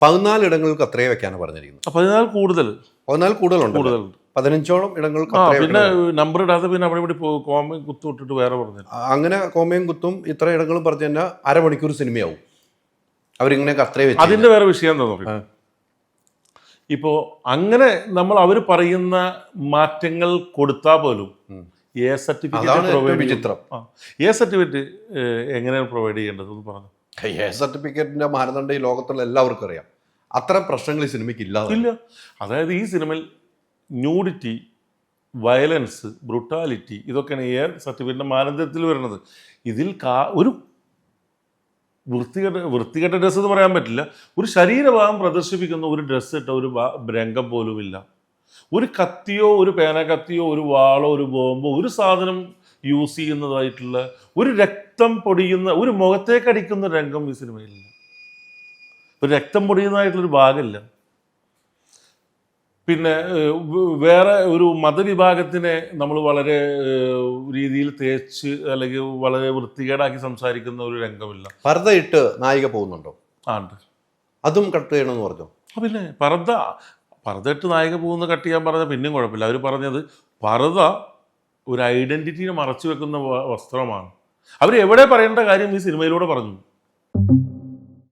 14 ഇടങ്ങൾക്ക് അത്രേ വെക്കാനാണ് പറഞ്ഞിരിക്കുന്നത്. 14 കൂടുതൽ 14 കൂടുതലുണ്ട്. 15ഓളം ഇടങ്ങൾക്ക് അത്രേ പിന്നെ നമ്പർ ഇടാതെ പിന്നെ അവിടെ ഇവിടെ കോമയും കുത്തും ഇട്ടിട്ട് വേറെ പറഞ്ഞു. അങ്ങനെ കോമയും കുത്തും ഇത്ര ഇടങ്ങളും പറഞ്ഞു തന്നെ അരമണിക്കൂർ സിനിമയാവും. അവരിങ്ങനെയൊക്കെ അത്രേ വെച്ച്. അതിന്റെ വേറെ വിഷയം എന്താ നോക്കി, ഇപ്പോൾ അങ്ങനെ നമ്മൾ അവർ പറയുന്ന മാറ്റങ്ങൾ കൊടുത്താൽ പോലും എ സർട്ടിഫിക്കറ്റ് എങ്ങനെയാണ് പ്രൊവൈഡ് ചെയ്യേണ്ടത് എന്ന് പറഞ്ഞു. എ സർട്ടിഫിക്കറ്റിന്റെ മാനദണ്ഡം ഈ ലോകത്തുള്ള എല്ലാവർക്കും അറിയാം. അത്തരം പ്രശ്നങ്ങൾ ഈ സിനിമയ്ക്ക് ഇല്ല. അതായത് ഈ സിനിമയിൽ ന്യൂഡിറ്റി, വയലൻസ്, ബ്രുട്ടാലിറ്റി ഇതൊക്കെയാണ് എ സർട്ടിഫിക്കറ്റിന്റെ മാനദണ്ഡത്തിൽ വരുന്നത്. ഇതിൽ ഒരു വൃത്തികെട്ട ഡ്രസ്സ് എന്ന് പറയാൻ പറ്റില്ല, ഒരു ശരീരഭാഗം പ്രദർശിപ്പിക്കുന്ന ഒരു ഡ്രസ്സ് ഇട്ട ഒരു രംഗം പോലുമില്ല. ഒരു കത്തിയോ ഒരു പേന കത്തിയോ ഒരു വാളോ ഒരു ബോംബോ ഒരു സാധനം യൂസ് ചെയ്യുന്നതായിട്ടുള്ള ഒരു രക്തം പൊടിയുന്ന ഒരു മുഖത്തേക്കടിക്കുന്ന രംഗം ഈ സിനിമയിലില്ല. ഒരു രക്തം പൊടിയുന്നതായിട്ടുള്ളൊരു ഭാഗമില്ല. പിന്നെ വേറെ ഒരു മതവിഭാഗത്തിനെ നമ്മൾ വളരെ രീതിയിൽ തേച്ച് അല്ലെങ്കിൽ വളരെ വൃത്തികേടാക്കി സംസാരിക്കുന്ന ഒരു രംഗമില്ല. പർദ്ദ ഇട്ട് നായിക പോകുന്നുണ്ടോ? ആണ്ട് അതും കട്ട് ചെയ്യണമെന്ന് പറഞ്ഞു. പിന്നെ പർദ്ദ ഇട്ട് നായിക പോകുന്ന കട്ട് ചെയ്യാൻ പറഞ്ഞാൽ പിന്നെയും കുഴപ്പമില്ല. അവർ പറഞ്ഞത് പർദ്ദ ഒരു ഐഡന്റിറ്റിനെ മറച്ചു വെക്കുന്ന വസ്ത്രമാണ്. അവർ എവിടെ പറയേണ്ട കാര്യം ഈ സിനിമയിലൂടെ പറഞ്ഞു.